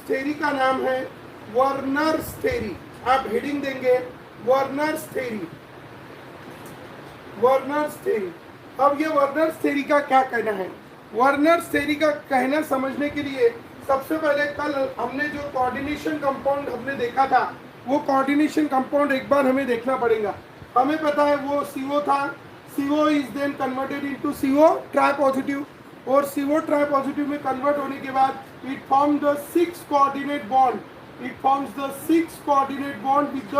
Theory का नाम है वर्नर्स थ्योरी। आप हेडिंग देंगे वर्नर्स थ्योरी, वर्नर्स थ्योरी। अब ये वर्नर्स थ्योरी का क्या कहना है? वर्नर्स थ्योरी का कहना समझने के लिए सबसे पहले कल हमने जो कोऑर्डिनेशन कंपाउंड हमने देखा था, वो कोऑर्डिनेशन कंपाउंड एक बार हमें देखना पड़ेगा। हमें पता है वो CO था, CO is then converted into CO tripositive, और CO ट्राई पॉजिटिव में कन्वर्ट होने के बाद it form the 6 coordinate bond, it forms the 6 coordinate bond with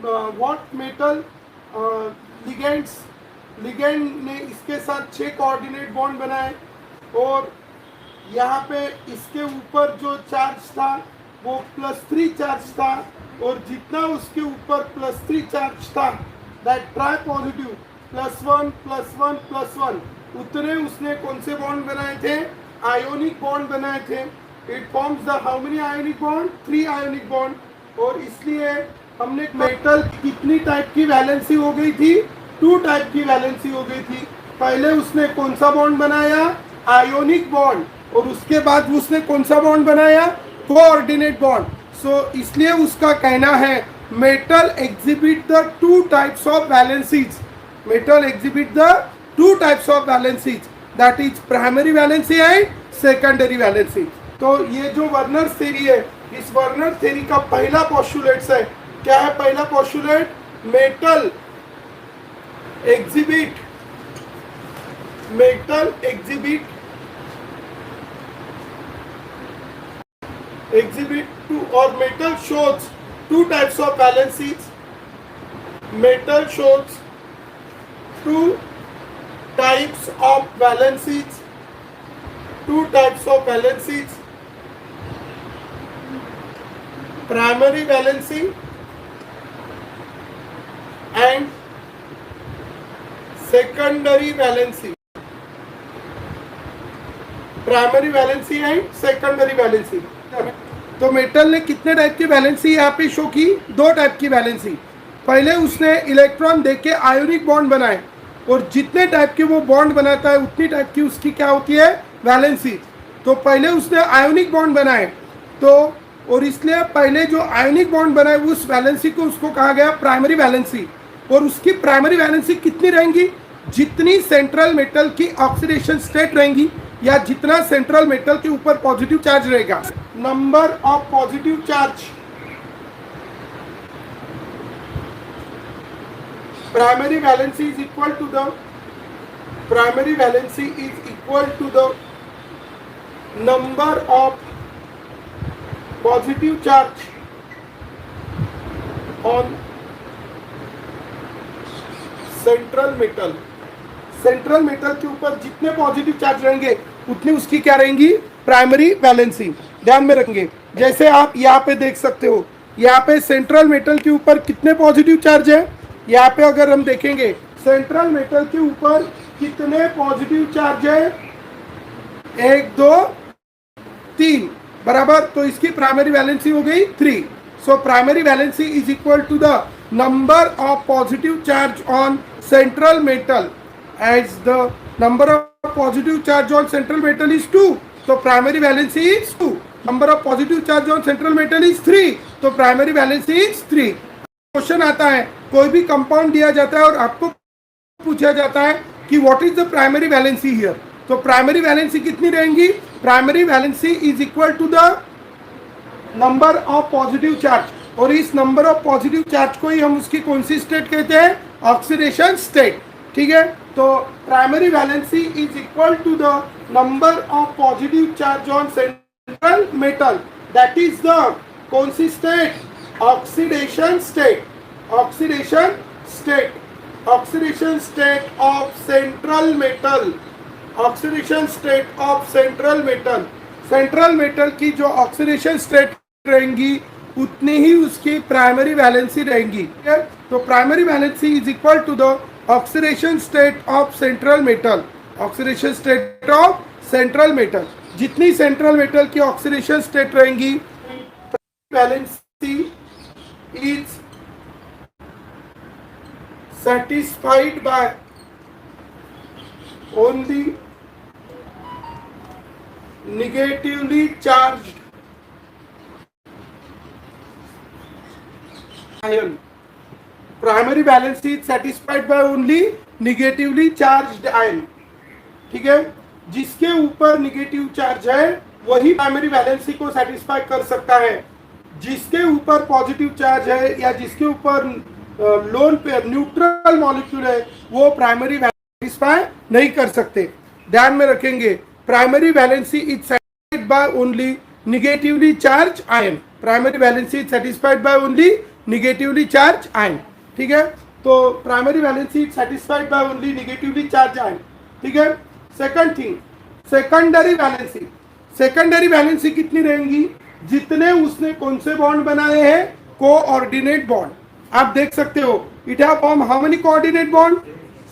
the what metal ligands. Ligand ने इसके साथ 6 कोऑर्डिनेट बॉन्ड बनाए, और यहाँ पे इसके ऊपर जो चार्ज था वो +3 चार्ज था, और जितना उसके ऊपर +3 चार्ज था दैट ट्राई पॉजिटिव +1 +1 +1, उतने उसने कौन से बॉन्ड बनाए थे? आयोनिक बॉन्ड बनाए थे। It forms the how many ionic bond? 3 ionic bond. और इसलिए हमने मेटल कितनी टाइप की वैलेंसी हो गई थी? 2 टाइप की वैलेंसी हो गई थी। पहले उसने कौन सा बॉन्ड बनाया? Ionic bond. और उसके बाद उसने कौन सा बॉन्ड बनाया? Coordinate bond. सो इसलिए उसका कहना है metal exhibit the 2 types of valencies, metal exhibit the 2 types of valencies, that is primary valency and secondary valency. तो ये जो वर्नर्स थ्योरी है, इस वर्नर थ्योरी का पहला पोस्टुलेट है, क्या है पहला postulate? Metal exhibit, metal exhibit two, और metal shows 2 types of valencies. Metal shows 2 types of valencies, 2 types of valencies. Primary valency and secondary valency. Primary valency and secondary valency. तो metal ने कितने type की valency यहाँ पे show की? 2 type की valency. पहले उसने इलेक्ट्रॉन देके आयोनिक बॉन्ड बनाए, और जितने टाइप के वो बॉन्ड बनाता है उतनी टाइप की उसकी क्या होती है? वैलेंसी। तो पहले उसने आयोनिक बॉन्ड बनाए, तो और इसलिए पहले जो आयोनिक बॉन्ड बनाए उस वैलेंसी को उसको कहा गया प्राइमरी वैलेंसी। और उसकी प्राइमरी वैलेंसी कितनी रहेंगी? जितनी सेंट्रल मेटल की ऑक्सीडेशन स्टेट रहेंगी, या जितना सेंट्रल मेटल के ऊपर पॉजिटिव चार्ज रहेगा। Number of positive charge, primary valency is equal to the, primary valency is equal to the number of positive charge on central metal. Central metal के ऊपर जितने positive charge रहेंगे उतनी उसकी क्या रहेंगी? Primary valency. ध्यान में रखेंगे, जैसे आप यहाँ पे देख सकते हो, यहाँ पे सेंट्रल मेटल के ऊपर कितने पॉजिटिव चार्ज है? यहाँ पे अगर हम देखेंगे सेंट्रल मेटल के ऊपर कितने पॉजिटिव चार्ज है? 1 2 3 बराबर। तो इसकी प्राइमरी वैलेंसी हो गई 3। So primary valency is equal to the number of positive charge on central metal, as the number of positive charge on central metal is 2, so primary valency is 2. Number of positive charge on central metal is 3, so primary valency is 3. Question आता है, कोई भी compound दिया जाता है और आपको पूछा जाता है कि what is the primary valency here, तो प्राइमरी वैलेंसी कितनी रहेंगी? Primary valency is equal to the number of positive charge, और इस नंबर ऑफ पॉजिटिव चार्ज को ही हम उसकी कौन सी स्टेट कहते हैं? Oxidation state. ठीक है, तो primary valency is equal to the number of positive charge on central metal, that is the कौन सी state? Oxidation state, oxidation state, oxidation state of central metal, oxidation state of central metal. Central metal की जो oxidation state रहेंगी उतनी ही उसकी primary valency रहेंगी। ठीक है, तो primary valency is equal to the oxidation state of central metal, oxidation state of central metal. जितनी सेंट्रल मेटल की ऑक्सीडेशन स्टेट रहेंगी, valency is satisfied by only negatively charged ion. Primary valency is satisfied by only negatively charged ion. ठीक है, जिसके ऊपर negative charge है वही primary valency को सेटिस्फाई कर सकता है. जिसके ऊपर पॉजिटिव चार्ज है या जिसके ऊपर लोन पेयर न्यूट्रल मॉलिक्यूल है वो प्राइमरी सेटिस्फाई नहीं कर सकते. ध्यान में रखेंगे, primary valency is satisfied by only negatively charged ion. Primary valency is satisfied by only negatively charged ion. ठीक है, तो primary valency is satisfied by only negatively charge ion. ठीक है. Second thing, secondary valency. Secondary valency कितनी रहेंगी? जितने उसने कौन से बॉन्ड बनाए हैं? Coordinate bond. आप देख सकते हो, it have form how many coordinate bond?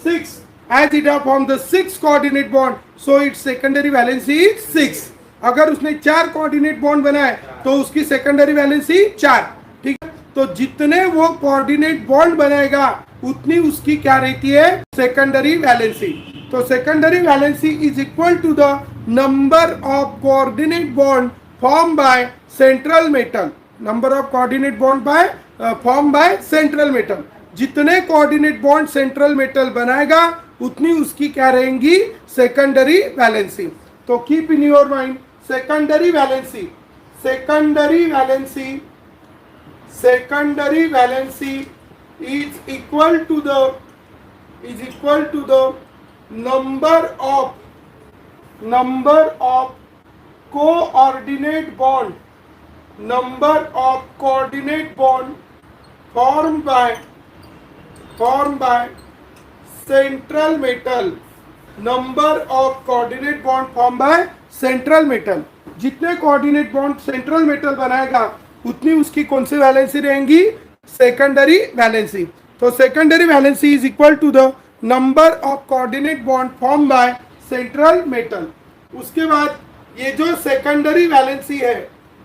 6. As it have form the 6 coordinate bond, so its secondary valency is 6. अगर उसने 4 कोऑर्डिनेट बॉन्ड बनाए तो उसकी सेकेंडरी वैलेंसी 4. ठीक है, तो जितने वो कोऑर्डिनेट बॉन्ड बनाएगा उतनी उसकी क्या रहती है? Secondary valency. तो secondary valency is equal to the number of coordinate bond form by central metal. Number of coordinate bond by form by central metal. जितने कोऑर्डिनेट बॉन्ड सेंट्रल मेटल बनाएगा उतनी उसकी क्या रहेंगी? Secondary valency. तो keep in your mind, secondary valency is equal to the number of coordinate bond formed by central metal. Number of coordinate bond form by central metal. जितने coordinate bond central metal बनाएगा उतनी उसकी कौन सी valency रहेंगी? Secondary valency. तो secondary valency is equal to the number of coordinate bond form by central metal. उसके बाद ये जो सेकेंडरी वैलेंसी है,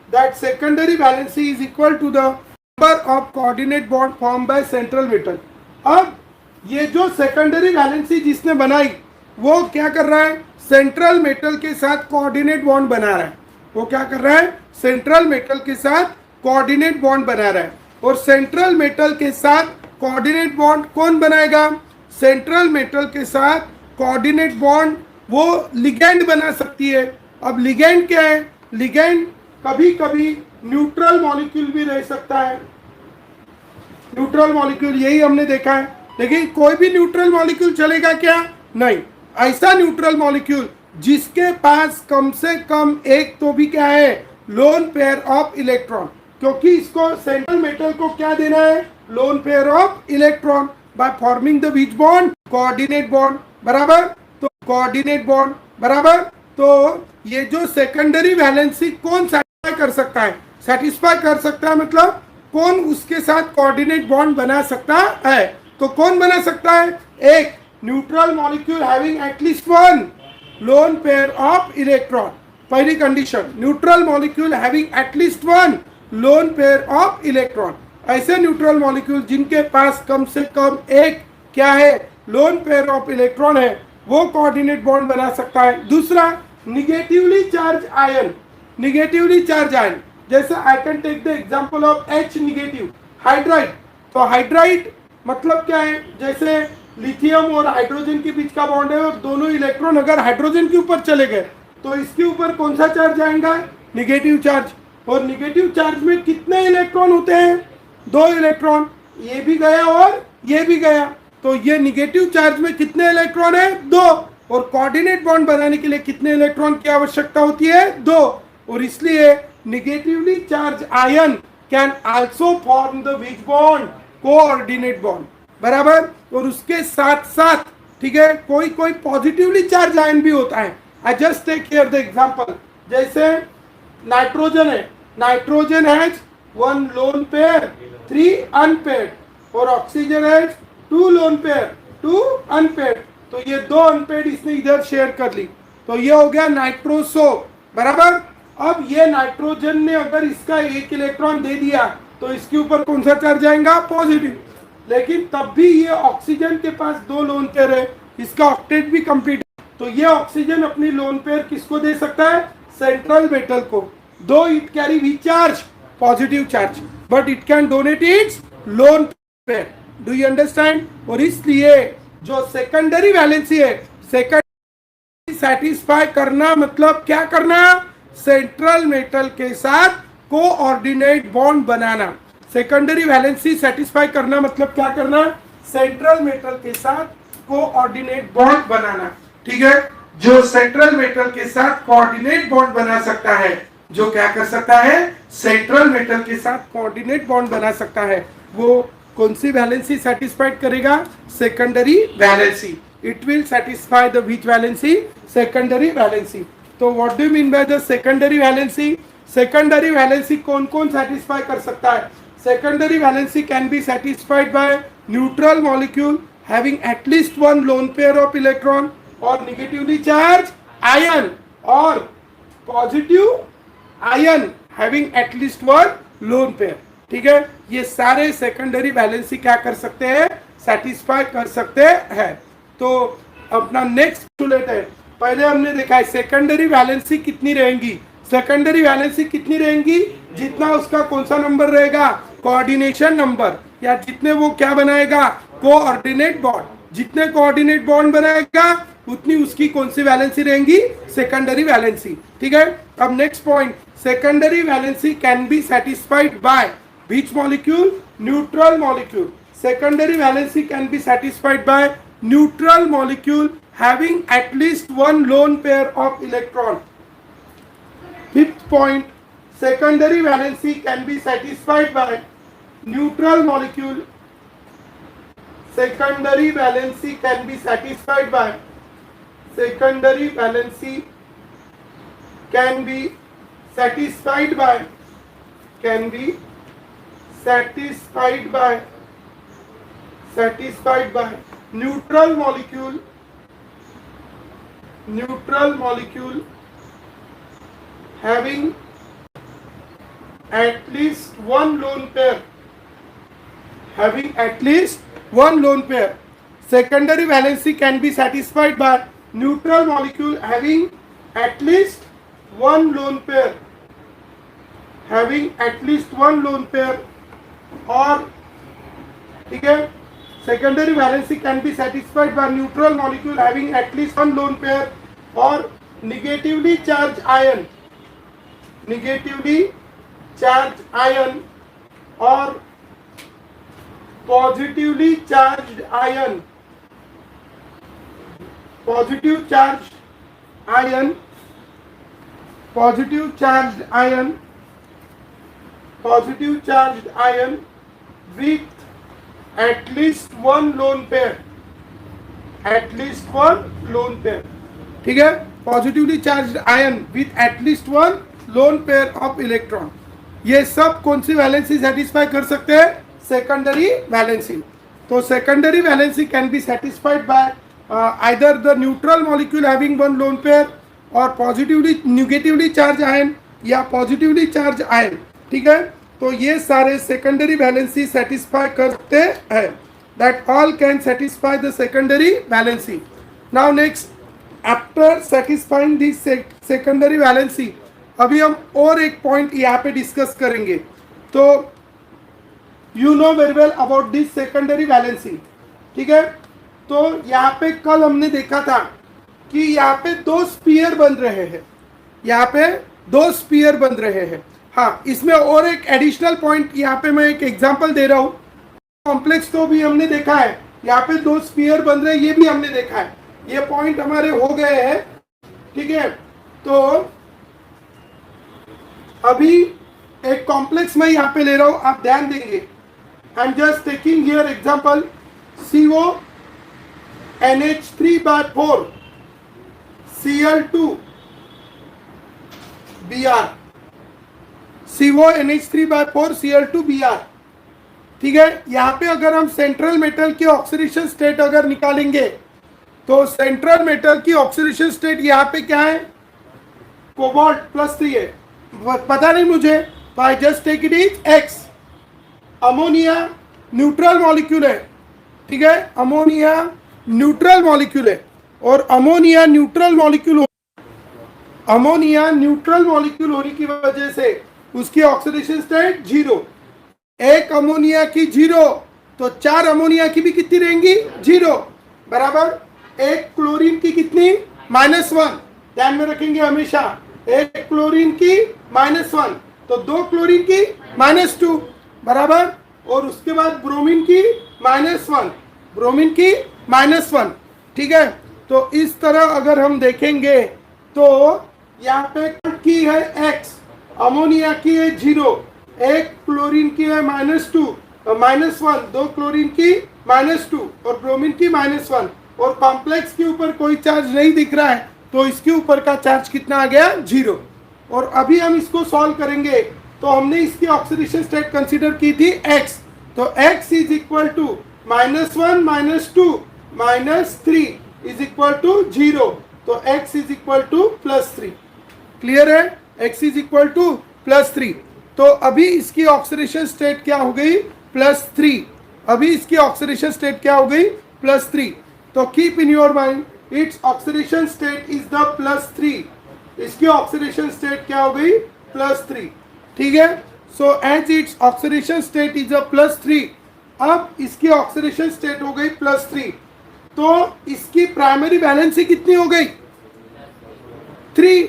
that secondary valency is equal to the number of coordinate bond form by central metal. अब ये जो secondary valency जिसने बनाई वो क्या कर रहा है? सेंट्रल मेटल के साथ कोऑर्डिनेट बॉन्ड बना रहा है. वो क्या कर रहा है? सेंट्रल मेटल के साथ कोऑर्डिनेट बॉन्ड बना रहा है. और सेंट्रल मेटल के साथ कोऑर्डिनेट बॉन्ड कौन बनाएगा? सेंट्रल मेटल के साथ कोऑर्डिनेट बॉन्ड वो लिगेंड बना सकती है. अब लिगेंड क्या है? लिगेंड कभी कभी न्यूट्रल मॉलिक्यूल भी रह सकता है. न्यूट्रल मॉलिक्यूल यही हमने देखा है. लेकिन कोई भी न्यूट्रल मॉलिक्यूल चलेगा क्या? नहीं. ऐसा न्यूट्रल मॉलिक्यूल जिसके पास कम से कम एक तो भी क्या है? Loan pair of electron. क्योंकि इसको सेंट्रल मेटल को क्या देना है? Loan pair of electron by forming the which bond? Coordinate bond. बराबर. तो कोऑर्डिनेट बॉन्ड बराबर. तो ये जो सेकेंडरी वैलेंसी कौन सेटिस्फाई कर सकता है? सेटिस्फाई कर सकता है मतलब कौन उसके साथ कोऑर्डिनेट बॉन्ड बना सकता है? तो कौन बना सकता है? एक neutral molecule having at least one lone pair of electron. पहली condition, neutral molecule having at least one lone pair of electron. ऐसे न्यूट्रल मॉलिक्यूल जिनके पास कम से कम एक क्या है? लोन पेयर ऑफ इलेक्ट्रॉन है, वो कोऑर्डिनेट बॉन्ड बना सकता है. दूसरा, negatively charge ion. Negatively charge ion जैसे I can take the example of H negative hydride. तो हाइड्राइड मतलब क्या है? जैसे लिथियम और हाइड्रोजन के बीच का बॉन्ड है और दोनों इलेक्ट्रॉन अगर हाइड्रोजन के ऊपर चले गए तो इसके ऊपर कौन सा चार्ज आएगा? Negative charge. और निगेटिव चार्ज में कितने इलेक्ट्रॉन होते हैं? 2 इलेक्ट्रॉन. ये भी गया और ये भी गया. तो ये निगेटिव चार्ज में कितने इलेक्ट्रॉन है? 2. और कोऑर्डिनेट बॉन्ड बनाने के लिए कितने इलेक्ट्रॉन की आवश्यकता होती है? 2. और इसलिए negatively charge ion can also form the which bond? Coordinate bond. बराबर. और उसके साथ साथ ठीक है कोई कोई पॉजिटिवली चार्ज आयन भी होता है. I just take here the example. जैसे नाइट्रोजन है. Nitrogen has 1 lone pair 3 unpaired. और oxygen has 2 lone pair 2 unpaired. तो ये 2 अनपेयर्ड इसने इधर शेयर कर ली. तो ये हो गया नाइट्रोसो. बराबर. अब ये नाइट्रोजन ने अगर इसका 1 इलेक्ट्रॉन दे दिया तो इसके ऊपर कौन सा चार्ज आएगा? पॉजिटिव. लेकिन तब भी ये ऑक्सीजन के पास 2 लोन पेयर है, इसका ऑक्टेट भी कंप्लीट है. तो ये ऑक्सीजन अपनी लोन पेयर किसको दे सकता है? सेंट्रल मेटल को. Though it carry we charge, positive charge, but it can donate its lone pair. Do you understand? और इसलिए जो सेकेंडरी वैलेंसी है, सेकेंडरी सेटिस्फाई करना मतलब क्या करना? सेंट्रल मेटल के साथ कोऑर्डिनेट बॉन्ड बनाना। सेकेंडरी वैलेंसी सेटिस्फाई करना मतलब क्या करना? सेंट्रल मेटल के साथ कोऑर्डिनेट बॉन्ड बनाना। ठीक है, जो सेंट्रल मेटल के साथ कोऑर्डिनेट बॉन्ड बना सकता है, जो क्या कर सकता है? सेंट्रल मेटल के साथ कोऑर्डिनेट बॉन्ड बना सकता है, वो कौन सी वैलेंसी सेटिस्फाइड करेगा? Secondary valency. It will satisfy the which valency? Secondary valency. तो what do you mean by the secondary valency? Secondary valency कौन कौन सेटिस्फाई कर सकता है? Secondary valency can be satisfied by neutral molecule having at least one lone pair of electron or negatively charged ion or positive ion having at least one lone pair। ठीक है, ये सारे secondary valency क्या कर सकते हैं? Satisfy कर सकते हैं। तो अपना नेक्स्ट पोस्टुलेट है, पहले हमने देखा है सेकेंडरी वैलेंसी कितनी रहेंगी? सेकेंडरी वैलेंसी कितनी रहेंगी? जितना उसका कौन सा नंबर रहेगा? कोऑर्डिनेशन नंबर, या जितने वो क्या बनाएगा? Coordinate bond. जितने कोऑर्डिनेट बॉन्ड बनाएगा उतनी उसकी कौन सी वैलेंसी रहेंगी? Secondary valency. ठीक है, अब next point, secondary valency can be satisfied by which molecule? Neutral molecule. Secondary valency can be satisfied by neutral molecule having eight least one lone pair of electron. Fifth point, secondary valency can be satisfied by neutral molecule। secondary valency can be satisfied by secondary valency can be satisfied by can be satisfied by satisfied by neutral molecule having at least one lone pair, having at least one lone pair। secondary valency can be satisfied by neutral molecule having at least one lone pair, having at least one lone pair। और ठीक है, secondary valency can be satisfied by neutral molecule having at least one lone pair और negatively charged ion, negatively charged ion और positively charged ion, positive charged ion, positive charged ion, positive charged ion with at least one lone pair, at least one lone pair। ठीक है, positively charged ion with at least one lone pair of electron. ये सब कौन सी valency satisfy कर सकते हैं? Secondary valency. तो secondary valency can be satisfied by either the neutral molecule having one lone pair और पॉजिटिवली नेगेटिवली चार्ज आयन या पॉजिटिवली चार्ज आयन। ठीक है, तो ये सारे सेकेंडरी वैलेंसी सेटिस्फाई करते हैं। That all can satisfy the secondary valency. Now next, after satisfying this secondary valency, अभी हम और एक पॉइंट यहाँ पे डिस्कस करेंगे। तो you know very well about this secondary valency. ठीक है, तो यहाँ पे कल हमने देखा था कि यहाँ पे दो स्पीयर बन रहे हैं, यहाँ पे दो स्पीयर बन रहे हैं। हाँ, इसमें और एक एडिशनल पॉइंट यहाँ पे मैं एक एग्जांपल दे रहा हूँ। कॉम्प्लेक्स तो भी हमने देखा है, यहाँ पे दो स्पीयर बन रहे हैं ये भी हमने देखा है। ये पॉइंट हमारे हो गए हैं। ठीक है, तो अभी एक कॉम्प्लेक्स मैं यहाँ पे ले रहा हूँ, आप ध्यान देंगे। I am just taking here example CO NH3/4 Cl2 Br, CO NH3/4 Cl2 Br। ठीक है, यहाँ पे अगर हम सेंट्रल मेटल की ऑक्सीडेशन स्टेट अगर निकालेंगे तो सेंट्रल मेटल की ऑक्सीडेशन स्टेट यहाँ पे क्या है? कोबाल्ट +3 है, पता नहीं मुझे, तो I just take it is X। Ammonia neutral molecule है। ठीक है, अमोनिया न्यूट्रल मॉलिक्यूल है और अमोनिया न्यूट्रल मॉलिक्यूल होने की वजह से उसकी ऑक्सीडेशन स्टेट 0। एक अमोनिया की 0, तो 4 अमोनिया की भी कितनी रहेंगी 0, बराबर। एक क्लोरीन की कितनी -1, ध्यान में रखेंगे हमेशा, एक क्लोरीन की -1, तो 2 क्लोरीन की -2, बराबर। और उसके बाद ब्रोमीन की -1, ब्रोमीन की -1, ठीक है। तो इस तरह अगर हम देखेंगे तो यहाँ पे की है x, अमोनिया की है 0, एक क्लोरीन की है -2 -1, 2 क्लोरीन की -2 और ब्रोमीन की -1, और कॉम्प्लेक्स के ऊपर कोई चार्ज नहीं दिख रहा है, तो इसके ऊपर का चार्ज कितना आ गया 0। और अभी हम इसको सॉल्व करेंगे, तो हमने इसकी ऑक्सीडेशन स्टेट कंसीडर की थी x, तो x is equal to -1 -2 -3 is equal to 0, तो x is equal to +3। Clear है, x इज इक्वल टू +3। तो अभी इसकी ऑक्सीडेशन स्टेट क्या हो गई +3, अभी इसकी ऑक्सीडेशन स्टेट क्या हो गई +3। तो keep in your mind it's oxidation state is the +3, इसकी ऑक्सीडेशन स्टेट क्या हो गई +3, ठीक है। So as its oxidation state is a +3, अब इसकी ऑक्सीडेशन स्टेट हो गई +3, तो इसकी प्राइमरी वैलेंसी कितनी हो गई 3,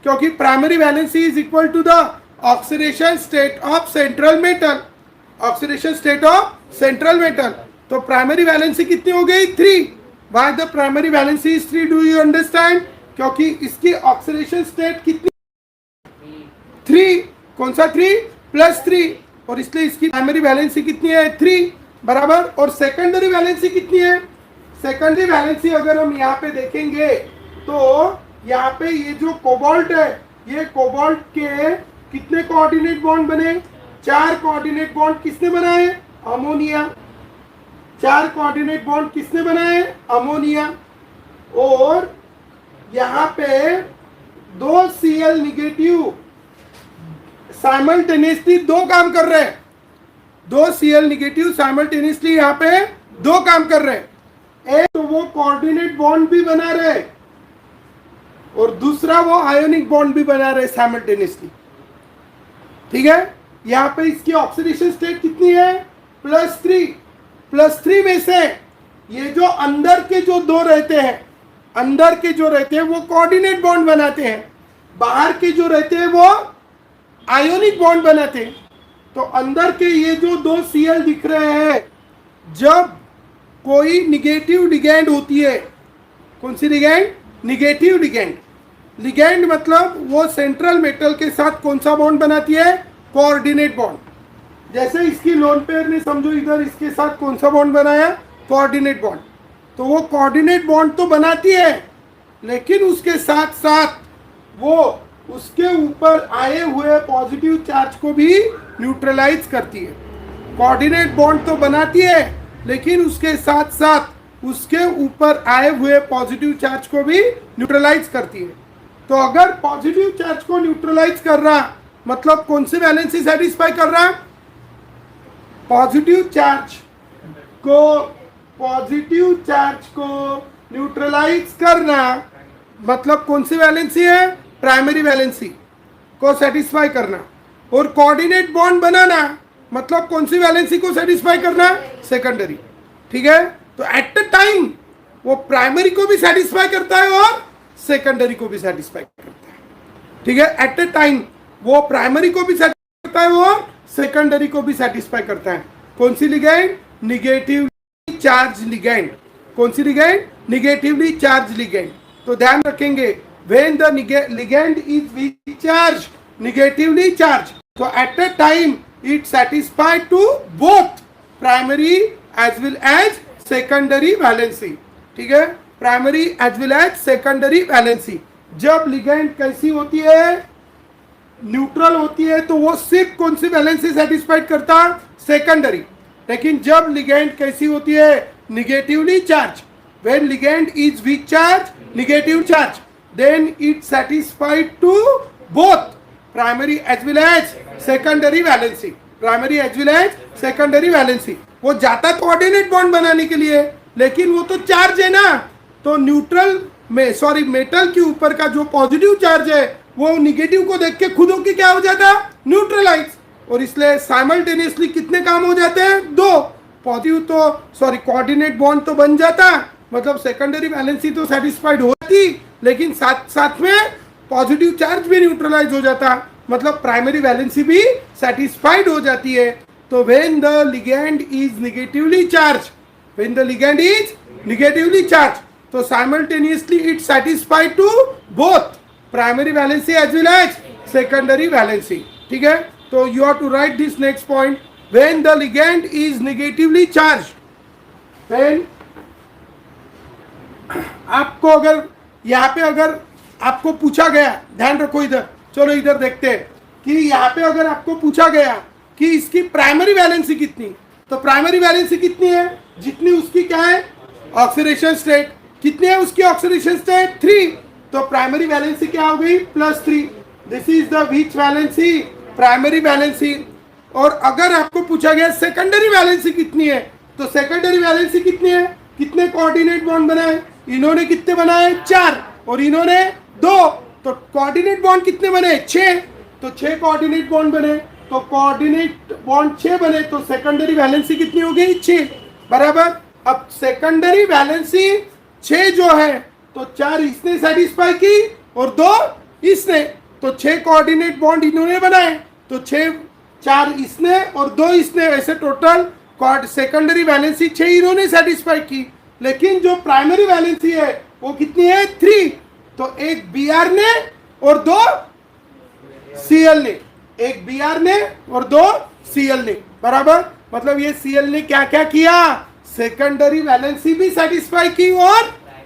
क्योंकि primary valency is equal to the oxidation state of central metal, oxidation state of central metal, तो प्राइमरी वैलेंसी कितनी हो गई 3। Why the primary valency is 3, do you understand, क्योंकि इसकी ऑक्सीडेशन स्टेट कितनी 3, कौन सा 3 +3, और इसलिए इसकी प्राइमरी वैलेंसी कितनी है 3, बराबर। और सेकेंडरी वैलेंसी कितनी है, सेकेंडरी वैलेंसी अगर हम यहाँ पे देखेंगे तो यहाँ पे ये जो कोबाल्ट है, ये कोबाल्ट के कितने कोऑर्डिनेट बॉन्ड बने 4 कोऑर्डिनेट बॉन्ड किसने बनाए अमोनिया, 4 कोऑर्डिनेट बॉन्ड किसने बनाए अमोनिया, और यहाँ पे 2 Cl निगेटिव साइमल्टेनियसली 2 काम कर रहे हैं, 2 Cl निगेटिव साइमल्टेनियसली यहाँ पे 2 काम कर रहे हैं। एक तो वो कोऑर्डिनेट बॉन्ड भी बना रहे और दूसरा वो आयोनिक बॉन्ड भी बना रहे साइमल्टेनियसली, ठीक है। यहाँ पे इसकी ऑक्सीडेशन स्टेट कितनी है +3, +3 में से ये जो अंदर के जो 2 रहते हैं, अंदर के जो रहते हैं वो कोऑर्डिनेट बॉन्ड बनाते हैं, बाहर के जो रहते हैं वो आयोनिक बॉन्ड बनाते हैं। तो अंदर के ये जो 2 Cl दिख रहे हैं, जब कोई निगेटिव लिगैंड होती है, कौन सी लिगैंड निगेटिव लिगैंड, लिगैंड मतलब वो सेंट्रल मेटल के साथ कौन सा बॉन्ड बनाती है कोऑर्डिनेट बॉन्ड। जैसे इसकी लोन पेयर ने समझो इधर इसके साथ कौन सा बॉन्ड बनाया कोऑर्डिनेट बॉन्ड, तो वो कोऑर्डिनेट बॉन्ड तो बनाती है, लेकिन उसके साथ साथ वो उसके ऊपर आए हुए पॉजिटिव चार्ज को भी न्यूट्रलाइज करती है। कोऑर्डिनेट बॉन्ड तो बनाती है, लेकिन उसके साथ साथ उसके ऊपर आए हुए पॉजिटिव चार्ज को भी न्यूट्रलाइज करती है। तो अगर पॉजिटिव चार्ज को न्यूट्रलाइज कर रहा, मतलब कौन सी वैलेंसी सेटिस्फाई कर रहा, पॉजिटिव चार्ज को न्यूट्रलाइज करना, मतलब कौन सी वैलेंसी है प्राइमरी वैलेंसी को सेटिस्फाई करना, और कोऑर्डिनेट बॉन्ड बनाना मतलब कौन सी वैलेंसी को सेटिस्फाई करना सेकेंडरी, ठीक है। तो एट द टाइम वो प्राइमरी को भी सेटिस्फाई करता है और सेकेंडरी को भी सेटिस्फाई करता है, ठीक है। एट द टाइम वो प्राइमरी को भी सेटिस्फाई करता है और सेकेंडरी को भी सेटिस्फाई करता है। कौन सी लिगैंड निगेटिवली चार्ज लिगैंड, कौन सी लिगैंड निगेटिवली चार्ज लिगैंड। तो ध्यान रखेंगे when the ligand is weak charge, negatively charged, so at a time it satisfied to both primary as well as secondary valency, ठीक है, primary as well as secondary valency। जब ligand कैसी होती है neutral होती है तो वो सिर्फ कौन सी वैलेंसी सेटिस्फाइड करता सेकेंडरी, लेकिन जब ligand कैसी होती है negatively charge, when ligand is weak charge negative charge, then it satisfied to both primary as well as secondary valency, primary as well as secondary valency। वो जाता कोऑर्डिनेट बॉन्ड बनाने के लिए, लेकिन वो तो चार्ज है ना, तो न्यूट्रल में सॉरी मेटल के ऊपर का जो पॉजिटिव चार्ज है वो निगेटिव को देख के खुद होके क्या हो जाता न्यूट्रलाइज, और इसलिए साइमल्टेनियसली कितने काम हो जाते हैं? दो। पॉजिटिव तो सॉरी कोऑर्डिनेट बॉन्ड तो बन जाता, मतलब सेकेंडरी वैलेंसी तो सेटिस्फाइड होती, लेकिन साथ साथ में पॉजिटिव चार्ज भी न्यूट्रलाइज हो जाता, मतलब प्राइमरी वैलेंसी भी सेटिस्फाइड हो जाती है। तो when the ligand is negatively charge, when the ligand is negatively charge, तो simultaneously it satisfied to both primary valency as well as secondary valency. ठीक है, तो you have to write this next point, when the ligand is negatively charge, when आपको अगर यहाँ पे अगर आपको पूछा गया, ध्यान रखो इधर, चलो इधर देखते हैं कि यहाँ पे अगर आपको पूछा गया कि इसकी प्राइमरी वैलेंसी कितनी, तो प्राइमरी वैलेंसी कितनी है? जितनी उसकी क्या है? Oxidation state. कितनी है उसकी ऑक्सीडेशन स्टेट? 3। तो प्राइमरी वैलेंसी क्या हो गई? +3। This is the which valency? Primary valency. और अगर आपको पूछा गया सेकेंडरी वैलेंसी कितनी है, तो सेकेंडरी वैलेंसी कितनी है? कितने कोऑर्डिनेट बॉन्ड बनाए? इन्होंने कितने बनाए? 4 और इन्होंने 2, तो कोऑर्डिनेट बॉन्ड कितने बने? 6। तो 6 कोऑर्डिनेट बॉन्ड बने, तो कोऑर्डिनेट बॉन्ड 6 बने, तो सेकेंडरी वैलेंसी कितनी हो गई? 6 बराबर। अब सेकेंडरी वैलेंसी 6 जो है, तो 4 इसने सेटिस्फाई की और 2 इसने, तो 6 कोऑर्डिनेट बॉन्ड इन्होंने बनाए, तो 4 इसने और 2 इसने, ऐसे टोटल सेकेंडरी वैलेंसी 6 इन्होंने सेटिस्फाई की। लेकिन जो प्राइमरी वैलेंसी है वो कितनी है? 3। तो एक Br ने और 2 Cl ने, एक Br ने और 2 Cl ने बराबर। मतलब ये Cl ने क्या क्या किया? सेकेंडरी वैलेंसी भी सेटिस्फाई की और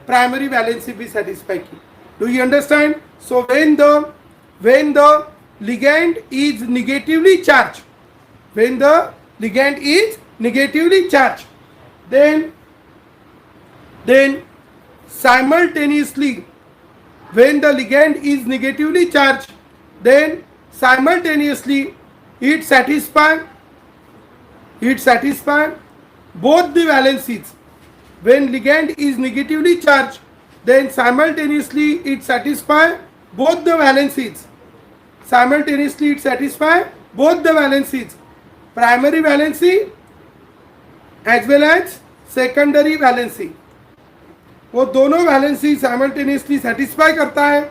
प्राइमरी वैलेंसी भी सेटिस्फाई की। Do you understand? So when the ligand is negatively charged, when the ligand is negatively charged, then simultaneously, when the ligand is negatively charged, then simultaneously it satisfy both the valencies. When ligand is negatively charged, then simultaneously it satisfy both the valencies. Simultaneously it satisfy both the valencies, primary valency as well as secondary valency. वो दोनों valency simultaneously satisfy करता है,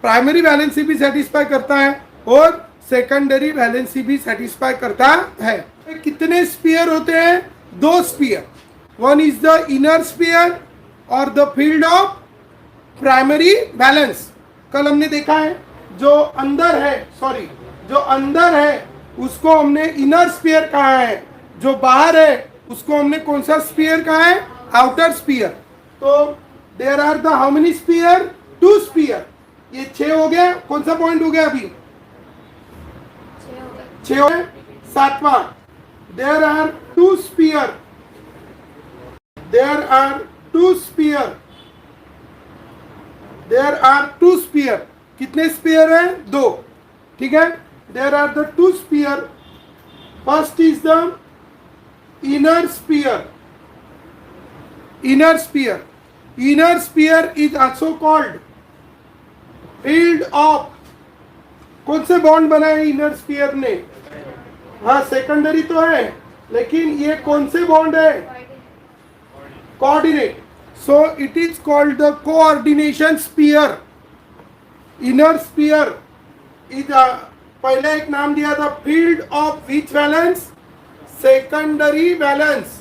primary valency भी satisfy करता है और secondary valency भी satisfy करता है। कितने स्फीयर होते हैं? 2 sphere. One is the inner sphere और the field of primary valence. कल हमने देखा है जो अंदर है उसको हमने इनर स्फीयर कहा है, जो बाहर है उसको हमने कौन सा स्फीयर कहा है? Outer sphere. तो there are the how many sphere? 2 sphere. ये 6 हो गया। कौन सा पॉइंट हो गया अभी? 6 हो गया। 7वां, there are 2 sphere, there are 2 sphere, there are 2 sphere. कितने स्फीयर है? 2। ठीक है, there are the 2 sphere. First is the inner sphere. Inner sphere is also called field of, कौन से बॉन्ड बनाए इनर स्फीयर ने? हाँ, सेकेंडरी तो है, लेकिन ये कौन से बॉन्ड है? Coordinate. So it is called the coordination sphere. Inner sphere is पहले एक नाम दिया था, field of which valence? Secondary valence.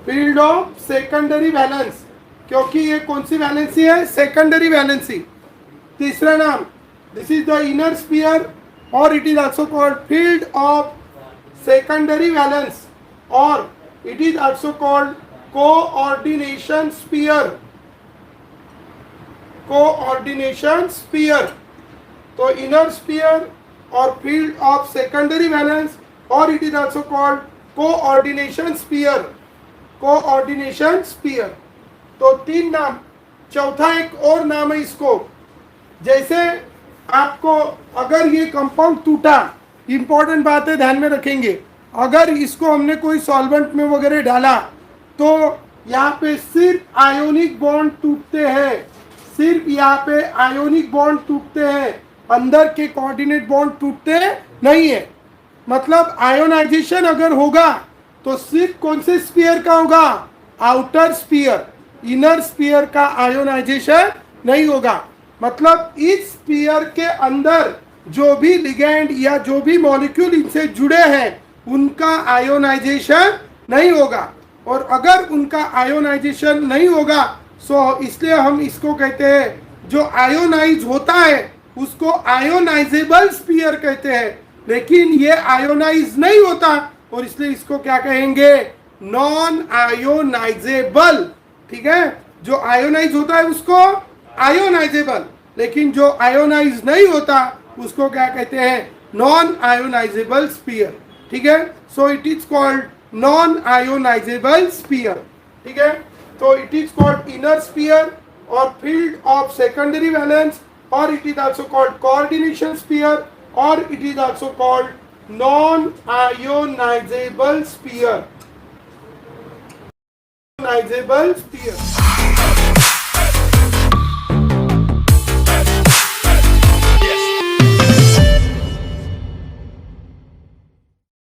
Field of secondary valence, क्योंकि ये कौन सी वैलेंसी है? Secondary valency. तीसरा नाम, this is the inner sphere और it is also called field of secondary valence और it is also called coordination sphere. Coordination sphere. तो इनर स्फीयर और फील्ड ऑफ सेकेंडरी वैलेंस और it is also called coordination sphere. Coordination sphere. तो 3 नाम। चौथा एक और नाम है इसको, जैसे आपको अगर ये कंपाउंड टूटा, इंपॉर्टेंट बात है, ध्यान में रखेंगे, अगर इसको हमने कोई सॉल्वेंट में वगैरह डाला तो यहाँ पे सिर्फ आयोनिक बॉन्ड टूटते हैं, सिर्फ यहाँ पे आयोनिक बॉन्ड टूटते हैं, अंदर के कोऑर्डिनेट बॉन्ड टूटते नहीं है। मतलब आयोनाइजेशन अगर होगा तो सिर्फ कौन से स्पीयर का होगा, आउटर स्पीयर, इनर स्पीयर का आयोनाइजेशन नहीं होगा। मतलब इस स्पीयर के अंदर जो भी लिगेंड या जो भी मॉलिक्यूल इनसे जुड़े हैं उनका आयोनाइजेशन नहीं होगा। और अगर उनका आयोनाइजेशन नहीं होगा सो इसलिए हम इसको कहते हैं जो आयोनाइज होता है उसको आयोनाइजेबल स्पीयर कहते हैं, लेकिन ये आयोनाइज नहीं होता और इसलिए इसको क्या कहेंगे, नॉन आयोनाइजेबल। ठीक है, जो आयोनाइज होता है उसको आयोनाइजेबल, लेकिन जो आयोनाइज नहीं होता उसको क्या कहते हैं, नॉन आयोनाइजेबल स्पीयर। ठीक है, so it is called non ionizable sphere. ठीक है, तो it is called inner sphere और फील्ड ऑफ सेकेंडरी वैलेंस, और it is also called coordination sphere, or it is also called non-ionizable sphere. Ionizable sphere.